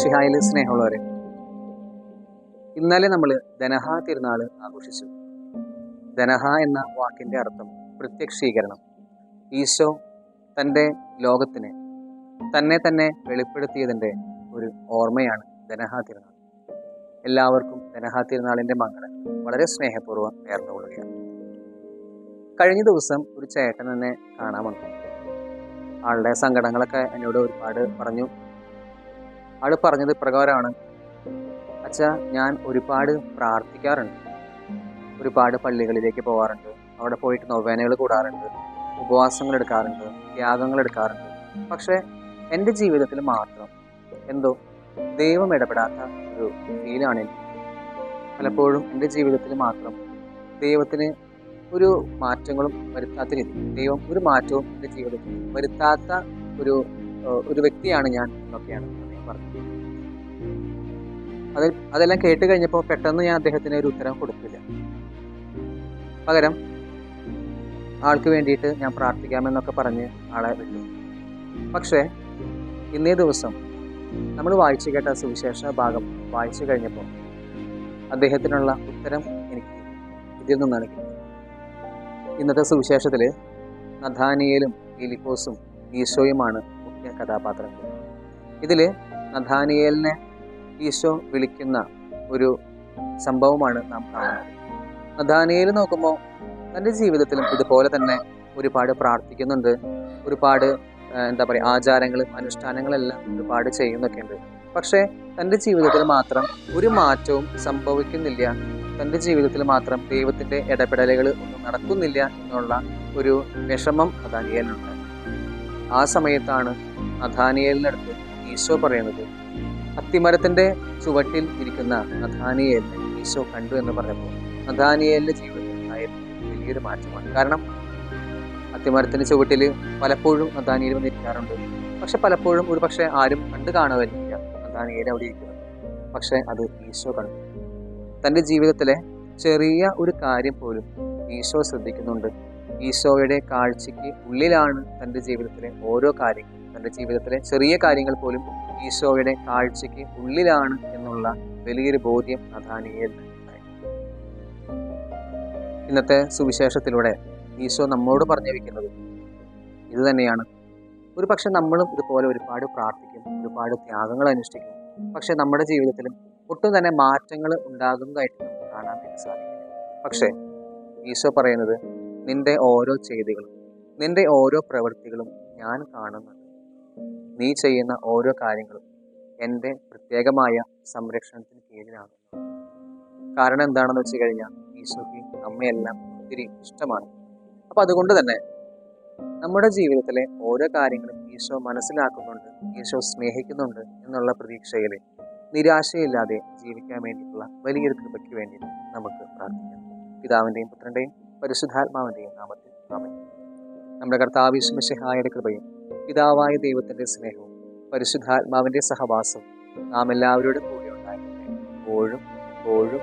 മിശിഹായിലെ സ്നേഹമുള്ളവരെ, ഇന്നലെ നമ്മൾ ധനഹ തിരുനാൾ ആഘോഷിച്ചു. ധനഹ എന്ന വാക്കിന്റെ അർത്ഥം പ്രത്യക്ഷീകരണം. ഈശോ തൻ്റെ ലോകത്തിന് തന്നെ വെളിപ്പെടുത്തിയതിൻ്റെ ഒരു ഓർമ്മയാണ് ധനഹ തിരുനാൾ. എല്ലാവർക്കും ധനഹ തിരുനാളിൻ്റെ മംഗളങ്ങൾ വളരെ സ്നേഹപൂർവ്വം നേർന്നുകൊള്ളുകയാണ്. കഴിഞ്ഞ ദിവസം ഒരു ചേട്ടൻ എന്നെ കാണാൻ വന്നു. ആളുടെ സങ്കടങ്ങളൊക്കെ എന്നോട് ഒരുപാട് പറഞ്ഞു. ആൾ പറഞ്ഞത് ഇപ്രകാരമാണ്: അച്ഛാ, ഞാൻ ഒരുപാട് പ്രാർത്ഥിക്കാറുണ്ട്, ഒരുപാട് പള്ളികളിലേക്ക് പോകാറുണ്ട്, അവിടെ പോയിട്ട് നൊവേനകൾ കൂടാറുണ്ട്, ഉപവാസങ്ങൾ എടുക്കാറുണ്ട്, ത്യാഗങ്ങൾ എടുക്കാറുണ്ട്. പക്ഷേ എൻ്റെ ജീവിതത്തിൽ മാത്രം എന്തോ ദൈവം ഇടപെടാത്ത ഒരു ഫീലാണ് എനിക്ക്. പലപ്പോഴും എൻ്റെ ജീവിതത്തിൽ മാത്രം ദൈവത്തിന് ഒരു മാറ്റങ്ങളും വരുത്താത്ത രീതി, ദൈവം ഒരു മാറ്റവും എൻ്റെ ജീവിതത്തിൽ വരുത്താത്ത ഒരു വ്യക്തിയാണ് ഞാൻ എന്നൊക്കെയാണ് അദ്ദേഹം പറഞ്ഞത്. അതെല്ലാം കേട്ട് കഴിഞ്ഞപ്പോൾ പെട്ടെന്ന് ഞാൻ അദ്ദേഹത്തിന് ഒരു ഉത്തരം കൊടുത്തില്ല. പകരം ആൾക്ക് വേണ്ടിയിട്ട് ഞാൻ പ്രാർത്ഥിക്കാമെന്നൊക്കെ പറഞ്ഞ് ആളെ വിട്ടു. പക്ഷേ ഇന്നേ ദിവസം നമ്മൾ വായിച്ചു കേട്ട സുവിശേഷ ഭാഗം വായിച്ചു കഴിഞ്ഞപ്പോൾ അദ്ദേഹത്തിനുള്ള ഉത്തരം എനിക്ക് ഇതിൽ നിന്നാണ് കിട്ടിയത്. ഇന്നത്തെ സുവിശേഷത്തിൽ നഥാനിയേലും ഫിലിപ്പോസും ഈശോയുമാണ് മുഖ്യ കഥാപാത്രങ്ങൾ. ഇതിൽ നഥാനിയേലിനെ ഈശോ വിളിക്കുന്ന ഒരു സംഭവമാണ് നാം കാണുന്നത്. നഥാനിയേൽ നോക്കുമ്പോൾ തൻ്റെ ജീവിതത്തിലും ഇതുപോലെ തന്നെ ഒരുപാട് പ്രാർത്ഥിക്കുന്നുണ്ട്, ഒരുപാട് ആചാരങ്ങളും അനുഷ്ഠാനങ്ങളെല്ലാം ഒരുപാട് ചെയ്യുന്നൊക്കെ ഉണ്ട്. പക്ഷേ തൻ്റെ ജീവിതത്തിൽ മാത്രം ഒരു മാറ്റവും സംഭവിക്കുന്നില്ല, തൻ്റെ ജീവിതത്തിൽ മാത്രം ദൈവത്തിൻ്റെ ഇടപെടലുകൾ ഒന്നും നടക്കുന്നില്ല എന്നുള്ള ഒരു വിഷമം നഥാനിയേലിനുണ്ട്. ആ സമയത്താണ് നഥാനിയേലിനടുത്ത് ഈശോ പറയുന്നത്, അത്തിമരത്തിൻ്റെ ചുവട്ടിൽ ഇരിക്കുന്ന നഥാനിയേലിനെ ഈശോ കണ്ടു എന്ന് പറഞ്ഞപ്പോൾ നഥാനിയേലിൻ്റെ ജീവിതത്തിൽ വലിയൊരു മാറ്റമാണ്. കാരണം അത്തിമരത്തിൻ്റെ ചുവട്ടിൽ പലപ്പോഴും നഥാനിയേൽ വന്നിരിക്കാറുണ്ട്. പക്ഷെ പലപ്പോഴും ഒരു പക്ഷേ ആരും കണ്ടു കാണുവാനില്ല നഥാനിയേൽ അവിടെ ഇരിക്കുന്നത്. പക്ഷെ അത് ഈശോ കണ്ടു. തൻ്റെ ജീവിതത്തിലെ ചെറിയ ഒരു കാര്യം പോലും ഈശോ ശ്രദ്ധിക്കുന്നുണ്ട്. ഈശോയുടെ കാഴ്ചയ്ക്ക് ഉള്ളിലാണ് തൻ്റെ ജീവിതത്തിലെ ഓരോ കാര്യങ്ങളും. തൻ്റെ ജീവിതത്തിലെ ചെറിയ കാര്യങ്ങൾ പോലും ഈശോയുടെ കാഴ്ചയ്ക്ക് ഉള്ളിലാണ് എന്നുള്ള വലിയൊരു ബോധ്യം നഥാനിയേലിന് ഉണ്ടായി. ഇന്നത്തെ സുവിശേഷത്തിലൂടെ ഈശോ നമ്മോട് പറഞ്ഞു വയ്ക്കുന്നത് ഇത് തന്നെയാണ്. ഒരു പക്ഷെ നമ്മളും ഇതുപോലെ ഒരുപാട് പ്രാർത്ഥിക്കും, ഒരുപാട് ത്യാഗങ്ങൾ അനുഷ്ഠിക്കും. പക്ഷെ നമ്മുടെ ജീവിതത്തിലും ഒട്ടും തന്നെ മാറ്റങ്ങൾ ഉണ്ടാകുന്നതായിട്ട് നമുക്ക് കാണാൻ വേണ്ടി സാധിക്കില്ല. പക്ഷേ ഈശോ പറയുന്നത്, നിന്റെ ഓരോ ചെയ്തികളും നിന്റെ ഓരോ പ്രവൃത്തികളും ഞാൻ കാണുന്നുണ്ട്. നീ ചെയ്യുന്ന ഓരോ കാര്യങ്ങളും എൻ്റെ പ്രത്യേകമായ സംരക്ഷണത്തിന് കീഴിലാണ്. കാരണം എന്താണെന്ന് വെച്ച് കഴിഞ്ഞാൽ ഈശോയ്ക്ക് നമ്മയെല്ലാം ഒത്തിരി ഇഷ്ടമാണ്. അപ്പം അതുകൊണ്ട് തന്നെ നമ്മുടെ ജീവിതത്തിലെ ഓരോ കാര്യങ്ങളും ഈശോ മനസ്സിലാക്കുന്നുണ്ട്, ഈശോ സ്നേഹിക്കുന്നുണ്ട് എന്നുള്ള പ്രതീക്ഷയിൽ നിരാശയില്ലാതെ ജീവിക്കാൻ വേണ്ടിയിട്ടുള്ള വലിയൊരു കൃപയ്ക്ക് വേണ്ടി നമുക്ക് പ്രാർത്ഥിക്കാം. പിതാവിൻ്റെയും പുത്രൻ്റെയും പരിശുദ്ധാത്മാവിൻ്റെയും നാമത്തിൽ ആമേൻ. നമ്മുടെ കർത്താവ് യേശു മിശിഹായുടെ കൃപയും പിതാവായ ദൈവത്തിൻ്റെ സ്നേഹവും പരിശുദ്ധാത്മാവിൻ്റെ സഹവാസവും നാം എല്ലാവരോടും കൂടി ഉണ്ടാകട്ടെ, എപ്പോഴും എപ്പോഴും.